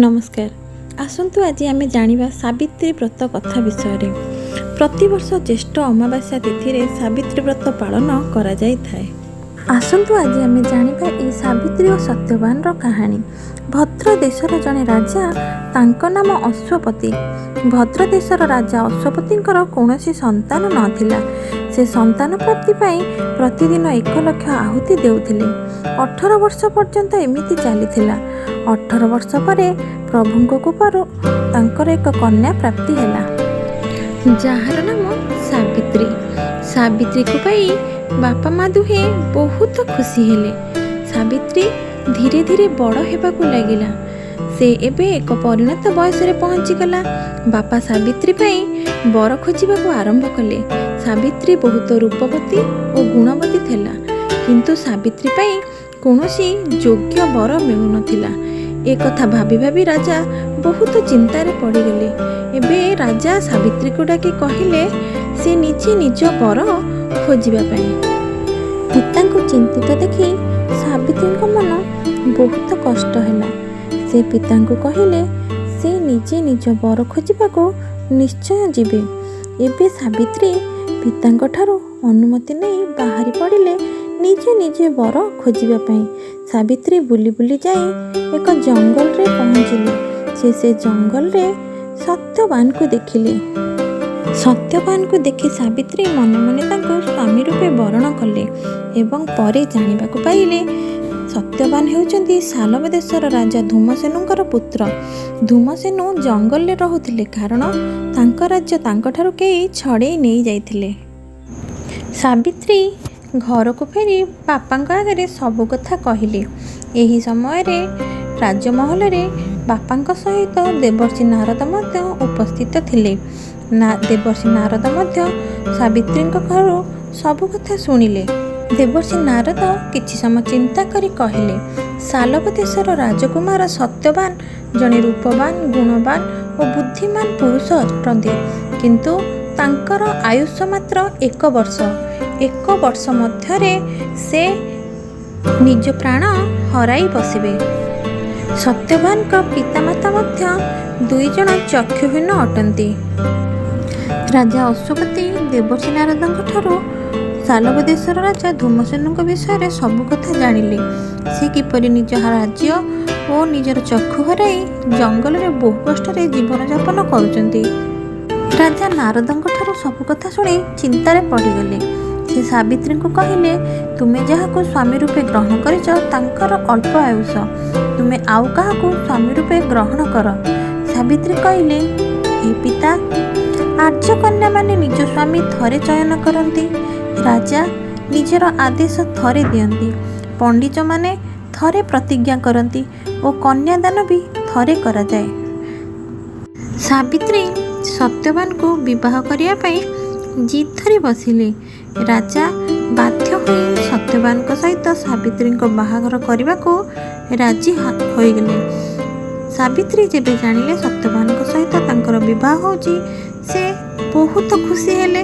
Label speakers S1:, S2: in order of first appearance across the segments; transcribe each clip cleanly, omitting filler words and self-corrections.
S1: नमस्कार। आसंतु आज आमे जानिबा सावित्री व्रत कथा विषय। प्रतिवर्ष ज्येष्ठ अमावास्या तिथि रे सावित्री व्रत पालन करा जाय थाए। आसंतु आज आमे जानिबा ई सावित्री और सत्यवान रो कहानी। भद्र देशर जने राजा, तांको नाम अश्वपति। भद्र देशर राजा अश्वपतिंकर कौनसी संतान नथिला। से संतान प्राप्ति पाई प्रतिदिन 1 लाख आहुति देउथिले। 18 वर्ष पर्यंत एमिति चलीथिला। 18 वर्ष परे प्रभुଙ୍କ कृपाରୁ ତାଙ୍କର ଏକ କନ୍ୟା ପ୍ରାପ୍ତି ହେଲା, ଯାହାର ନାମ ସାବିତ୍ରୀ। ସାବିତ୍ରୀକୁ ପାଇ ବାପା ମା ଦୁହେଁ ବହୁତ ଖୁସି ହେଲେ। ସାବିତ୍ରୀ ଧୀରେ ଧୀରେ ବଡ଼ ହେବାକୁ ଲାଗିଲା। ସେ ଏବେ ଏକ ପରିଣତ ବୟସରେ ପହଞ୍ଚିଗଲା। ବାପା ସାବିତ୍ରୀ ପାଇଁ ବର ଖୋଜିବାକୁ ଆରମ୍ଭ କଲେ। ସାବିତ୍ରୀ ବହୁତ ରୂପବତୀ ଓ ଗୁଣବତୀ ଥିଲା, କିନ୍ତୁ ସାବିତ୍ରୀ ପାଇଁ କୌଣସି ଯୋଗ୍ୟ ବର ମିଳୁନଥିଲା। ଏ କଥା ଭାବି ଭାବି ରାଜା ବହୁତ ଚିନ୍ତାରେ ପଡ଼ିଗଲେ। ଏବେ ରାଜା ସାବିତ୍ରୀକୁ ଡାକି କହିଲେ ସେ ନିଜେ ନିଜ ବର ଖୋଜିବା ପାଇଁ। ପିତାଙ୍କୁ ଚିନ୍ତିତ ଦେଖି ସାବିତ୍ରୀଙ୍କ ମନ ବହୁତ କଷ୍ଟ ହେଲା। ସେ ପିତାଙ୍କୁ କହିଲେ ସେ ନିଜେ ନିଜ ବର ଖୋଜିବାକୁ ନିଶ୍ଚୟ ଯିବେ। ଏବେ ସାବିତ୍ରୀ ପିତାଙ୍କ ଠାରୁ ଅନୁମତି ନେଇ ବାହାରି ପଡ଼ିଲେ ନିଜେ ନିଜେ ବର ଖୋଜିବା ପାଇଁ। ସାବିତ୍ରୀ ବୁଲି ବୁଲି ଯାଇ ଏକ ଜଙ୍ଗଲରେ ପହଞ୍ଚିଲେ। ସେ ଜଙ୍ଗଲରେ ସତ୍ୟବାନକୁ ଦେଖିଲେ। ସତ୍ୟବାନକୁ ଦେଖି ସାବିତ୍ରୀ ମନେ ମନେ ତାଙ୍କୁ ସ୍ୱାମୀ ରୂପେ ବରଣ କଲେ ଏବଂ ପରେ ଜାଣିବାକୁ ପାଇଲେ ସତ୍ୟବାନ ହେଉଛନ୍ତି ସାଲବ ଦେଶର ରାଜା ଧୂମସେନଙ୍କର ପୁତ୍ର। ଧୂମସେନୁ ଜଙ୍ଗଲରେ ରହୁଥିଲେ କାରଣ ତାଙ୍କ ରାଜ୍ୟ ତାଙ୍କଠାରୁ କେହି ଛଡ଼େଇ ନେଇ ଯାଇଥିଲେ। ସାବିତ୍ରୀ ଘରକୁ ଫେରି ବାପାଙ୍କ ଆଗରେ ସବୁ କଥା କହିଲେ। ଏହି ସମୟରେ ରାଜମହଲରେ ବାପାଙ୍କ ସହିତ ଦେବର୍ଷି ନାରଦ ମଧ୍ୟ ଉପସ୍ଥିତ ଥିଲେ। ଦେବର୍ଷି ନାରଦ ମଧ୍ୟ ସାବିତ୍ରୀଙ୍କ ଘରୁ ସବୁ କଥା ଶୁଣିଲେ। ଦେବର୍ଷି ନାରଦ କିଛି ସମୟ ଚିନ୍ତା କରି କହିଲେ, ସାଲବ ଦେଶର ରାଜକୁମାର ସତ୍ୟବାନ ଜଣେ ରୂପବାନ, ଗୁଣବାନ ଓ ବୁଦ୍ଧିମାନ ପୁରୁଷ ଅଟନ୍ତି, କିନ୍ତୁ ତାଙ୍କର ଆୟୁଷ ମାତ୍ର 1 ବର୍ଷ। 1 ବର୍ଷ ମଧ୍ୟରେ ସେ ନିଜ ପ୍ରାଣ ହରାଇ ବସିବେ। ସତ୍ୟବାନଙ୍କ ପିତାମାତା ମଧ୍ୟ 2 ଜଣ ଚକ୍ଷୁହୀନ ଅଟନ୍ତି। ରାଜା ଅଶ୍ୱପତି ଦେବର୍ଷି ନାରଦଙ୍କ ଠାରୁ ସାଲବ ଦେଶର ରାଜା ଧୂମସେନଙ୍କ ବିଷୟରେ ସବୁ କଥା ଜାଣିଲେ। ସେ କିପରି ନିଜ ରାଜ୍ୟ ଓ ନିଜର ଚକ୍ଷୁ ହରାଇ ଜଙ୍ଗଲରେ ବହୁ କଷ୍ଟରେ ଜୀବନଯାପନ କରୁଛନ୍ତି। ରାଜା ନାରଦଙ୍କ ଠାରୁ ସବୁ କଥା ଶୁଣି ଚିନ୍ତାରେ ପଡ଼ିଗଲେ। ସେ ସାବିତ୍ରୀଙ୍କୁ କହିଲେ, ତୁମେ ଯାହାକୁ ସ୍ୱାମୀ ରୂପେ ଗ୍ରହଣ କରିଛ ତାଙ୍କର ଅଳ୍ପ ଆୟୁଷ। ତୁମେ ଆଉ କାହାକୁ ସ୍ୱାମୀ ରୂପେ ଗ୍ରହଣ କର। ସାବିତ୍ରୀ କହିଲେ, ହେ ପିତା, ଆର୍ଯ୍ୟକନ୍ୟାମାନେ ନିଜ ସ୍ୱାମୀ ଥରେ ଚୟନ କରନ୍ତି। ରାଜା ନିଜର ଆଦେଶ ଥରେ ଦିଅନ୍ତି। ପଣ୍ଡିତମାନେ ଥରେ ପ୍ରତିଜ୍ଞା କରନ୍ତି ଓ କନ୍ୟାଦାନ ବି ଥରେ କରାଯାଏ। ସାବିତ୍ରୀ ସତ୍ୟବାନଙ୍କୁ ବିବାହ କରିବା ପାଇଁ ଜିଦ୍ ଧରି ବସିଲେ। ରାଜା ବାଧ୍ୟ ହୋଇ ସତ୍ୟବାନଙ୍କ ସହିତ ସାବିତ୍ରୀଙ୍କ ବାହାଘର କରିବାକୁ ରାଜି ହୋଇଗଲେ। ସାବିତ୍ରୀ ଯେବେ ଜାଣିଲେ ସତ୍ୟବାନଙ୍କ ସହିତ ତାଙ୍କର ବିବାହ ହେଉଛି, ସେ ବହୁତ ଖୁସି ହେଲେ।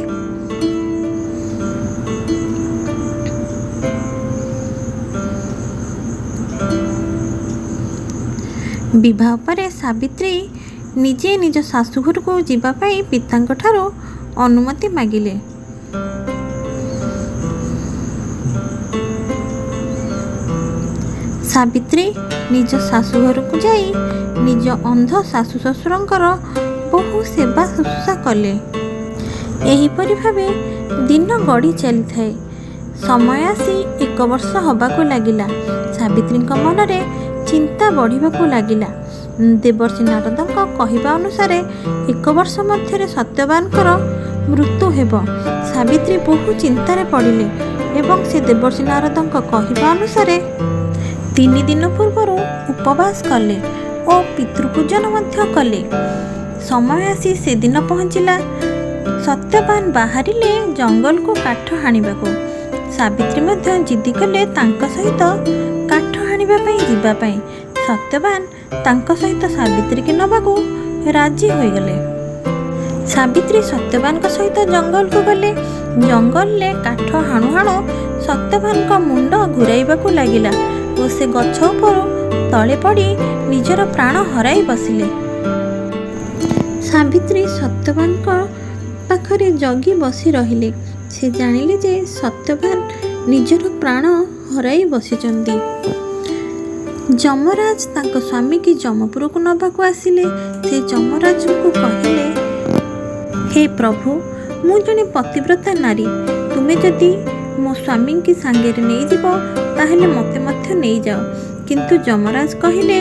S1: ବିବାହ ପରେ ସାବିତ୍ରୀ ନିଜେ ନିଜ ଶାଶୁଘରକୁ ଯିବା ପାଇଁ ପିତାଙ୍କ ଠାରୁ ଅନୁମତି ମାଗିଲେ। ସାବିତ୍ରୀ ନିଜ ଶାଶୁଘରକୁ ଯାଇ ନିଜ ଅନ୍ଧ ଶାଶୁ ଶ୍ୱଶୁରଙ୍କର ବହୁ ସେବା ଶୁଶ୍ରୂଷା କଲେ। ଏହିପରି ଭାବେ ଦିନ ଗଡ଼ି ଚାଲିଥାଏ। ସମୟ ଆସି 1 ବର୍ଷ ହେବାକୁ ଲାଗିଲା। ସାବିତ୍ରୀଙ୍କ ମନରେ ଚିନ୍ତା ବଢ଼ିବାକୁ ଲାଗିଲା। ଦେବର୍ଷି ନାରଦଙ୍କ କହିବା ଅନୁସାରେ 1 ବର୍ଷ ମଧ୍ୟରେ ସତ୍ୟବାନଙ୍କର ମୃତ୍ୟୁ ହେବ। ସାବିତ୍ରୀ ବହୁ ଚିନ୍ତାରେ ପଡ଼ିଲେ ଏବଂ ସେ ଦେବର୍ଷି ନାରଦଙ୍କ କହିବା ଅନୁସାରେ 3 ଦିନ ପୂର୍ବରୁ ଉପବାସ କଲେ ଓ ପିତୃପୂଜନ ମଧ୍ୟ କଲେ। ସମୟ ଆସି ସେଦିନ ପହଞ୍ଚିଲା। ସତ୍ୟବାନ ବାହାରିଲେ ଜଙ୍ଗଲକୁ କାଠ ହାଣିବାକୁ। ସାବିତ୍ରୀ ମଧ୍ୟ ଜିଦି କଲେ ତାଙ୍କ ସହିତ କାଠ ହାଣିବା ପାଇଁ ଯିବା ପାଇଁ। ସତ୍ୟବାନ ତାଙ୍କ ସହିତ ସାବିତ୍ରୀକି ନେବାକୁ ରାଜି ହୋଇଗଲେ। ସାବିତ୍ରୀ ସତ୍ୟବାନଙ୍କ ସହିତ ଜଙ୍ଗଲକୁ ଗଲେ। ଜଙ୍ଗଲରେ କାଠ ହାଣୁ ହାଣୁ ସତ୍ୟବାନଙ୍କ ମୁଣ୍ଡ ଘୁରାଇବାକୁ ଲାଗିଲା ଓ ସେ ଗଛ ଉପରୁ ତଳେ ପଡ଼ି ନିଜର ପ୍ରାଣ ହରାଇ ବସିଲେ। ସାବିତ୍ରୀ ସତ୍ୟବାନଙ୍କ ପାଖରେ ଜଗି ବସି ରହିଲେ। ସେ ଜାଣିଲେ ଯେ ସତ୍ୟବାନ ନିଜର ପ୍ରାଣ ହରାଇ ବସିଛନ୍ତି। ଯମରାଜ ତାଙ୍କ ସ୍ୱାମୀକି ଯମପୁରକୁ ନେବାକୁ ଆସିଲେ। ସେ ଯମରାଜଙ୍କୁ କହିଲେ, ହେ ପ୍ରଭୁ, ମୁଁ ଜଣେ ପତିବ୍ରତା ନାରୀ। ତୁମେ ଯଦି ମୋ ସ୍ୱାମୀଙ୍କି ସାଙ୍ଗରେ ନେଇଯିବ ତାହେଲେ ମୋତେ ମଧ୍ୟ ନେଇଯାଅ। କିନ୍ତୁ ଯମରାଜ କହିଲେ,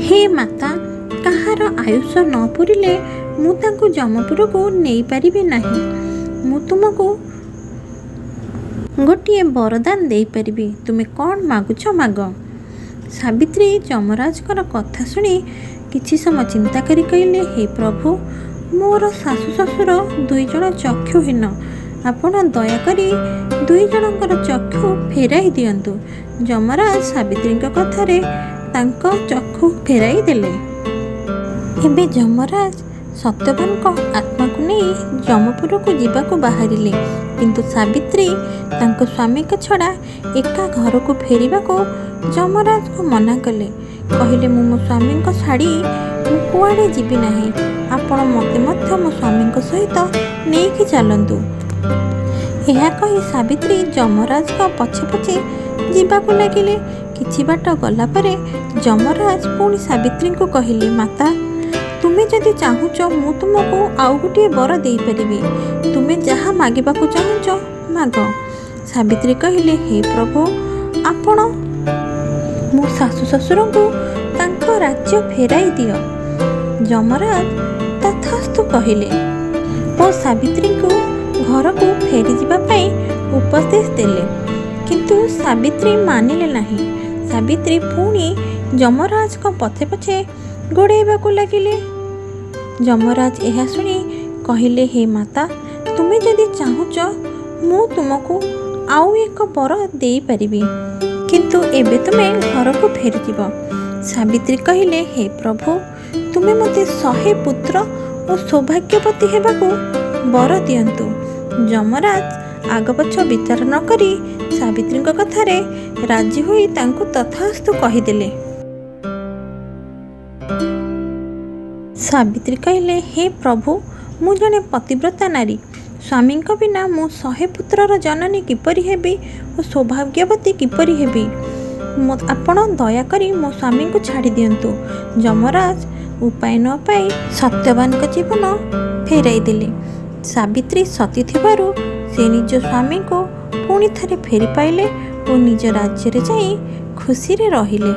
S1: ହେ ମାତା, କାହାର ଆୟୁଷ ନ ପୂରିଲେ ମୁଁ ତାଙ୍କୁ ଯମପୁରକୁ ନେଇପାରିବି ନାହିଁ। ମୁଁ ତୁମକୁ ଗୋଟିଏ ବରଦାନ ଦେଇପାରିବି। ତୁମେ କ'ଣ ମାଗୁଛ ମାଗ। ସାବିତ୍ରୀ ଯମରାଜଙ୍କର କଥା ଶୁଣି କିଛି ସମୟ ଚିନ୍ତା କରି କହିଲେ, ହେ ପ୍ରଭୁ, ମୋର ଶାଶୁ ଶ୍ୱଶୁର 2 ଜଣ ଚକ୍ଷୁହୀନ। ଆପଣ ଦୟାକରି 2 ଜଣଙ୍କର ଚକ୍ଷୁ ଫେରାଇ ଦିଅନ୍ତୁ। ଯମରାଜ ସାବିତ୍ରୀଙ୍କ କଥାରେ ତାଙ୍କ ଚକ୍ଷୁ ଫେରାଇ ଦେଲେ। ଏବେ ଯମରାଜ ସତ୍ୟବାନଙ୍କ ଆତ୍ମାକୁ ନେଇ ଯମପୁରକୁ ଯିବାକୁ ବାହାରିଲେ। କିନ୍ତୁ ସାବିତ୍ରୀ ତାଙ୍କ ସ୍ୱାମୀଙ୍କ ଛଡ଼ା ଏକା ଘରକୁ ଫେରିବାକୁ ଯମରାଜଙ୍କୁ ମନା କଲେ। କହିଲେ, ମୁଁ ମୋ ସ୍ୱାମୀଙ୍କ ଛାଡ଼ି ମୁଁ କୁଆଡ଼େ ଯିବି ନାହିଁ। ଆପଣ ମୋତେ ମଧ୍ୟ ମୋ ସ୍ୱାମୀଙ୍କ ସହିତ ନେଇକି ଚାଲନ୍ତୁ। ଏହା କହି ସାବିତ୍ରୀ ଯମରାଜଙ୍କ ପଛେ ପଛେ ଯିବାକୁ ଲାଗିଲେ। କିଛି ବାଟ ଗଲା ପରେ ଯମରାଜ ପୁଣି ସାବିତ୍ରୀଙ୍କୁ କହିଲେ, ମାତା, ତୁମେ ଯଦି ଚାହୁଁଛ ମୁଁ ତୁମକୁ ଆଉ ଗୋଟିଏ ବର ଦେଇପାରିବି। ତୁମେ ଯାହା ମାଗିବାକୁ ଚାହୁଁଛ ମାଗ। ସାବିତ୍ରୀ କହିଲେ, ହେ ପ୍ରଭୁ, ଆପଣ ମୋ ଶାଶୁ ଶ୍ୱଶୁରଙ୍କୁ ତାଙ୍କ ରାଜ୍ୟ ଫେରାଇ ଦିଅ। ଯମରାଜ ତଥାସ୍ତୁ କହିଲେ ଓ ସାବିତ୍ରୀଙ୍କୁ ଘରକୁ ଫେରିଯିବା ପାଇଁ ଉପଦେଶ ଦେଲେ। କିନ୍ତୁ ସାବିତ୍ରୀ ମାନିଲେ ନାହିଁ। ସାବିତ୍ରୀ ପୁଣି ଯମରାଜଙ୍କ ପଛେ ପଛେ ଗୋଡ଼ାଇବାକୁ ଲାଗିଲେ। ଯମରାଜ ଏହା ଶୁଣି କହିଲେ, ହେ ମାତା, ତୁମେ ଯଦି ଚାହୁଁଛ ମୁଁ ତୁମକୁ ଆଉ ଏକ ବର ଦେଇପାରିବି। କିନ୍ତୁ ଏବେ ତୁମେ ଘରକୁ ଫେରିଯିବ। ସାବିତ୍ରୀ କହିଲେ, ହେ ପ୍ରଭୁ, ତୁମେ ମୋତେ 100 ପୁତ୍ର ଓ ସୌଭାଗ୍ୟବତୀ ହେବାକୁ ବର ଦିଅନ୍ତୁ। ଯମରାଜ ଆଗପଛ ବିଚାର ନ କରି ସାବିତ୍ରୀଙ୍କ କଥାରେ ରାଜି ହୋଇ ତାଙ୍କୁ ତଥାସ୍ତୁ କହିଦେଲେ। ସାବିତ୍ରୀ କହିଲେ, ହେ ପ୍ରଭୁ, ମୁଁ ଜଣେ ପତିବ୍ରତା ନାରୀ। ସ୍ୱାମୀଙ୍କ ବିନା ମୁଁ 100 ପୁତ୍ରର ଜନନୀ କିପରି ହେବି ଓ ସୌଭାଗ୍ୟବତୀ କିପରି ହେବି। ଆପଣ ଦୟାକରି ମୋ ସ୍ୱାମୀଙ୍କୁ ଛାଡ଼ି ଦିଅନ୍ତୁ। ଯମରାଜ ଉପାୟ ନ ପାଇ ସତ୍ୟବାନଙ୍କ ଜୀବନ ଫେରାଇ ଦେଲେ। ସାବିତ୍ରୀ ସତୀ ଥିବାରୁ ସେ ନିଜ ସ୍ୱାମୀଙ୍କୁ ପୁଣି ଥରେ ଫେରି ପାଇଲେ ଓ ନିଜ ରାଜ୍ୟରେ ଯାଇ ଖୁସିରେ ରହିଲେ।